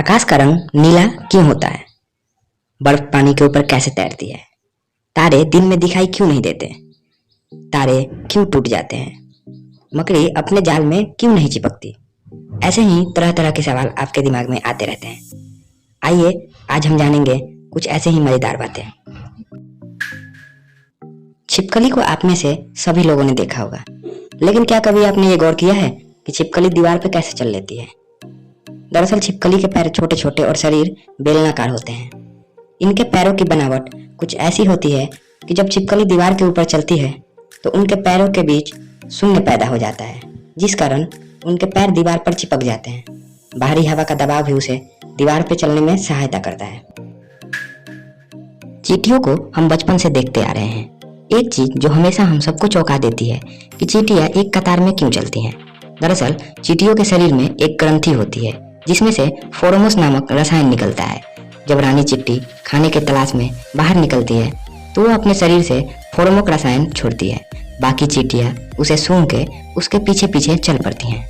आकाश का रंग नीला क्यों होता है? बर्फ पानी के ऊपर कैसे तैरती है? तारे दिन में दिखाई क्यों नहीं देते? तारे क्यों टूट जाते हैं? मकड़ी अपने जाल में क्यों नहीं चिपकती? ऐसे ही तरह तरह के सवाल आपके दिमाग में आते रहते हैं। आइए आज हम जानेंगे कुछ ऐसे ही मजेदार बातें। छिपकली को आप में से सभी लोगों ने देखा होगा, लेकिन क्या कभी आपने ये गौर किया है कि छिपकली दीवार पर कैसे चल लेती है? दरअसल छिपकली के पैर छोटे छोटे और शरीर बेलनाकार होते हैं। इनके पैरों की बनावट कुछ ऐसी होती है कि जब छिपकली दीवार के ऊपर चलती है तो उनके पैरों के बीच शून्य पैदा हो जाता है, जिस कारण उनके पैर दीवार पर चिपक जाते हैं। बाहरी हवा का दबाव भी उसे दीवार पर चलने में सहायता करता है। चींटियों को हम बचपन से देखते आ रहे हैं। एक चीज जो हमेशा हम सबको चौंका देती है कि चींटियां एक कतार में क्यों चलती हैं। दरअसल चींटियों के शरीर में एक ग्रंथि होती है जिसमें से फेरोमोन नामक रसायन निकलता है। जब रानी चींटी खाने के तलाश में बाहर निकलती है तो वो अपने शरीर से फेरोमोन रसायन छोड़ती है। बाकी चींटियां उसे सूंघ के उसके पीछे पीछे चल पड़ती हैं।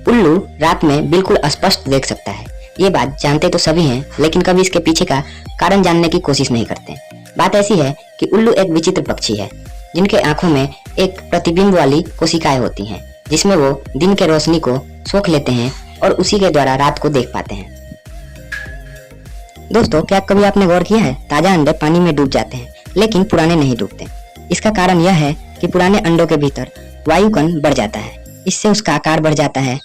उल्लू रात में बिल्कुल स्पष्ट देख सकता है। ये बात जानते तो सभी हैं, लेकिन कभी इसके पीछे का कारण जानने की कोशिश नहीं करते। बात ऐसी है कि उल्लू एक विचित्र पक्षी है जिनके आंखों में एक प्रतिबिंब वाली कोशिकाएं होती हैं, जिसमें वो दिन के रोशनी को सोख लेते हैं और उसी के द्वारा रात को देख पाते हैं। दोस्तों, क्या कभी आपने गौर किया है, ताजा अंडे पानी में डूब जाते हैं लेकिन पुराने नहीं डूबते। इसका कारण यह है कि पुराने अंडों के भीतर वायुकण बढ़ जाता है, इससे उसका आकार बढ़ जाता है।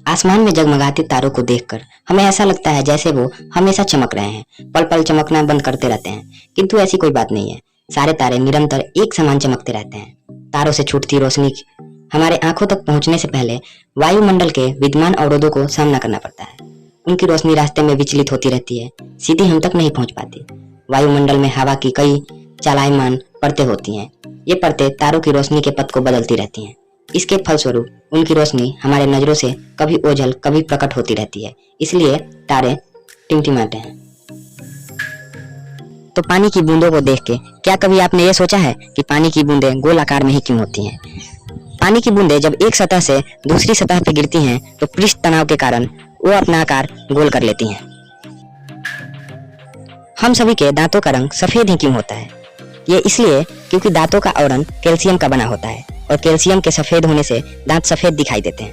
आसमान में जगमगाते तारों को देखकर हमें ऐसा लगता है जैसे वो हमेशा चमक रहे हैं, पल पल चमकना बंद करते रहते हैं, किंतु ऐसी कोई बात नहीं है। सारे तारे निरंतर एक समान चमकते रहते हैं। तारों से छूटती रोशनी हमारे आंखों तक पहुंचने से पहले वायुमंडल के विद्यमान अवरोधों को सामना करना पड़ता है। उनकी रोशनी रास्ते में विचलित होती रहती है, सीधी हम तक नहीं पहुंच पाती। वायुमंडल में हवा की कई चालायमान परतें होती हैं। ये परतें तारों की रोशनी के पथ को बदलती रहती हैं। इसके फलस्वरूप उनकी रोशनी हमारे नजरों से कभी ओझल कभी प्रकट होती रहती है, इसलिए तारे टिमटिमाते हैं। तो पानी की बूंदों को देख के क्या कभी आपने ये सोचा है कि पानी की बूंदें गोल आकार में ही क्यों होती हैं? पानी की बूंदें जब एक सतह से दूसरी सतह पर गिरती हैं तो पृष्ठ तनाव के कारण वो अपना आकार गोल कर लेती हैं। हम सभी के दांतों का रंग सफेद ही क्यों होता है? ये इसलिए क्योंकि दांतों का आवरण कैल्शियम का बना होता है और कैल्शियम के सफेद होने से दांत सफेद दिखाई देते हैं।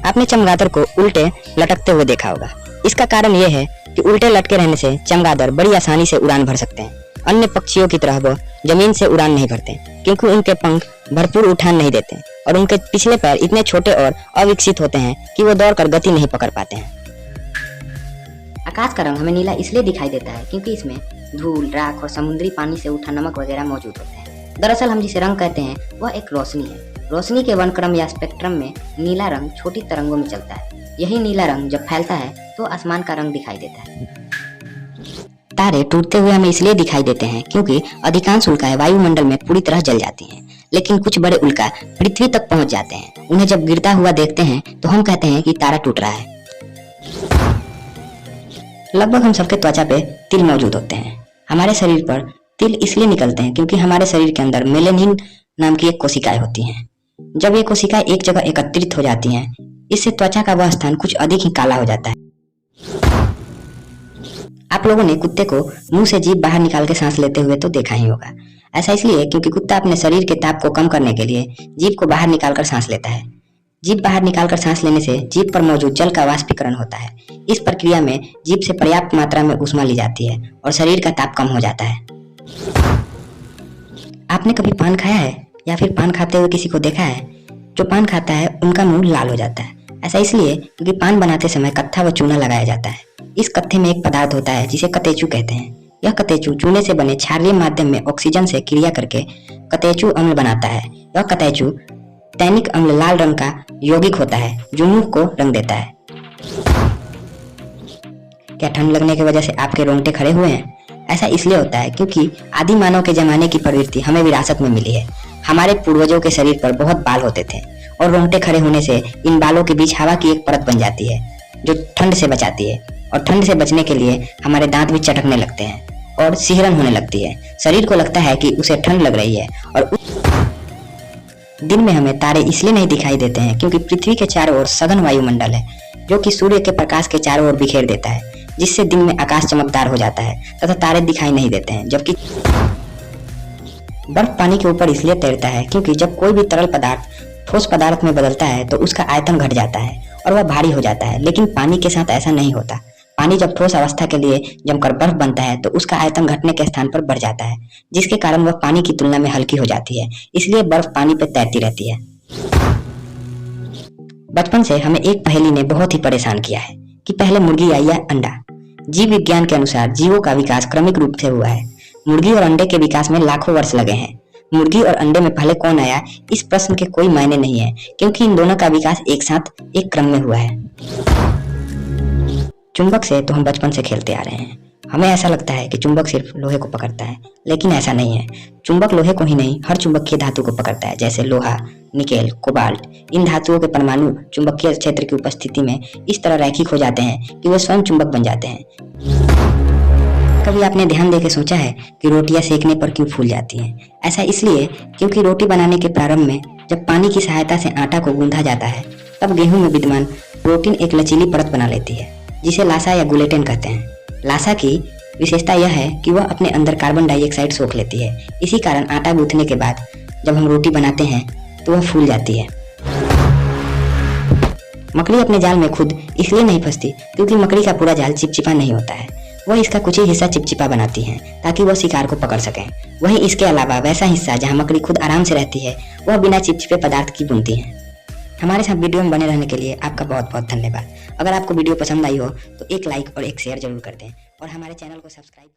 आपने चमगादड़ को उल्टे लटकते हुए देखा होगा। इसका कारण यह है कि उल्टे लटके रहने से चमगादड़ बड़ी आसानी से उड़ान भर सकते हैं। अन्य पक्षियों की तरह वो जमीन से उड़ान नहीं भरते क्योंकि उनके पंख भरपूर उठान नहीं देते और उनके पिछले पैर इतने छोटे और अविकसित होते हैं कि वो दौड़कर गति नहीं पकड़ पाते हैं। आकाश का रंग हमें नीला इसलिए दिखाई देता है क्योंकि इसमें धूल, राख और समुद्री पानी से उठा नमक वगैरह मौजूद होते हैं। दरअसल हम जिसे रंग कहते हैं वह एक रोशनी है। रोशनी के वर्णक्रम या स्पेक्ट्रम में नीला रंग छोटी तरंगों में चलता है। यही नीला रंग जब फैलता है तो आसमान का रंग दिखाई देता है। तारे टूटते हुए हमें इसलिए दिखाई देते हैं क्योंकि अधिकांश उल्काएं वायुमंडल में पूरी तरह जल जाती हैं, लेकिन कुछ बड़े उल्का पृथ्वी तक पहुंच जाते हैं। उन्हें जब गिरता हुआ देखते हैं तो हम कहते हैं कि तारा टूट रहा है। लगभग हम सबके त्वचा पे तिल मौजूद होते हैं। हमारे शरीर पर तिल इसलिए निकलते हैं क्योंकि हमारे शरीर के अंदर मेलेनिन नाम की एक कोशिकाएं होती हैं। जब ये कोशिकाएं एक जगह एकत्रित हो जाती हैं, इससे त्वचा का वह स्थान कुछ अधिक ही काला हो जाता है। आप लोगों ने कुत्ते को मुंह से जीभ बाहर निकाल के सांस लेते हुए तो देखा ही होगा। ऐसा इसलिए क्योंकि कुत्ता अपने शरीर के ताप को कम करने के लिए जीभ को बाहर निकालकर सांस लेता है। जीभ बाहर निकालकर सांस लेने से जीभ पर मौजूद जल का वाष्पीकरण होता है। इस प्रक्रिया में जीभ से पर्याप्त मात्रा में ऊष्मा ली जाती है और शरीर का ताप कम हो जाता है। आपने कभी पान खाया है या फिर पान खाते हुए किसी को देखा है? जो पान खाता है उनका मुंह लाल हो जाता है। ऐसा इसलिए क्योंकि पान बनाते समय कत्था व चूना लगाया जाता है। इस कत्थे में एक पदार्थ होता है जिसे कतेचू कहते हैं। यह कतेचू चूने से बने क्षारीय माध्यम में ऑक्सीजन से क्रिया करके कतेचू अम्ल बनाता है। यह कतेचू टैनिक अम्ल लाल रंग का यौगिक होता है जो मुंह को रंग देता है। क्या ठंड लगने की वजह से आपके रोंगटे खड़े हुए हैं? ऐसा इसलिए होता है क्योंकि आदि मानव के जमाने की प्रवृत्ति हमें विरासत में मिली है। हमारे पूर्वजों के शरीर पर बहुत बाल होते थे और रोंगटे खड़े होने से इन बालों के बीच हवा की एक परत बन जाती है जो ठंड से बचाती है। और ठंड से बचने के लिए हमारे दांत भी चटकने लगते हैं और सिहरन होने लगती है। शरीर को लगता है कि उसे ठंड लग रही है और दिन में हमें तारे इसलिए नहीं दिखाई देते हैं क्योंकि पृथ्वी के चारों ओर सघन वायुमंडल है जो कि सूर्य के प्रकाश के चारों ओर बिखेर देता है, जिससे दिन में आकाश चमकदार हो जाता है तथा तारे दिखाई नहीं देते हैं। जबकि बर्फ पानी के ऊपर इसलिए तैरता है क्योंकि जब कोई भी तरल पदार्थ ठोस पदार्थ में बदलता है तो उसका आयतन घट जाता है और वह भारी हो जाता है, लेकिन पानी के साथ ऐसा नहीं होता। पानी जब ठोस अवस्था के लिए जमकर बर्फ बनता है तो उसका आयतन घटने के स्थान पर बढ़ जाता है, जिसके कारण वह पानी की तुलना में हल्की हो जाती है। इसलिए बर्फ पानी पर तैरती रहती है। बचपन से हमें एक पहेली ने बहुत ही परेशान किया है कि पहले मुर्गी आई या अंडा। जीव विज्ञान के अनुसार जीवों का विकास क्रमिक रूप से हुआ है। मुर्गी और अंडे के विकास में लाखों वर्ष लगे हैं। मुर्गी और अंडे में पहले कौन आया, इस प्रश्न के कोई मायने नहीं है क्योंकि इन दोनों का विकास एक साथ एक क्रम में हुआ है। चुंबक से तो हम बचपन से खेलते आ रहे हैं। हमें ऐसा लगता है कि चुंबक सिर्फ लोहे को पकड़ता है, लेकिन ऐसा नहीं है। चुंबक लोहे को ही नहीं, हर चुंबकीय धातु को पकड़ता है, जैसे लोहा, निकेल, कोबाल्ट। इन धातुओं के परमाणु चुंबकीय क्षेत्र की उपस्थिति में इस तरह रैखिक हो जाते हैं कि वे स्वयं चुंबक बन जाते हैं। कभी आपने ध्यान देकर सोचा है कि रोटियां सेकने पर क्यों फूल जाती हैं? ऐसा इसलिए क्योंकि रोटी बनाने के प्रारंभ में जब पानी की सहायता से आटा को गूंधा जाता है तब गेहूं में विद्यमान प्रोटीन एक लचीली परत बना लेती है जिसे लासा या गुलेटिन कहते हैं। लासा की विशेषता यह है कि वह अपने अंदर कार्बन डाइऑक्साइड सोख लेती है। इसी कारण आटा गूंथने के बाद जब हम रोटी बनाते हैं तो वह फूल जाती है। मकड़ी अपने जाल में खुद इसलिए नहीं फंसती क्योंकि मकड़ी का पूरा जाल चिपचिपा नहीं होता है। वह इसका कुछ ही हिस्सा चिपचिपा बनाती है ताकि वह शिकार को पकड़ सके। वहीं इसके अलावा वैसा हिस्सा जहां मकड़ी खुद आराम से रहती है वह बिना चिपचिपे पदार्थ की बुनती है। हमारे साथ वीडियो में बने रहने के लिए आपका बहुत बहुत धन्यवाद। अगर आपको वीडियो पसंद आई हो तो एक लाइक और एक शेयर जरूर कर दें और हमारे चैनल को सब्सक्राइब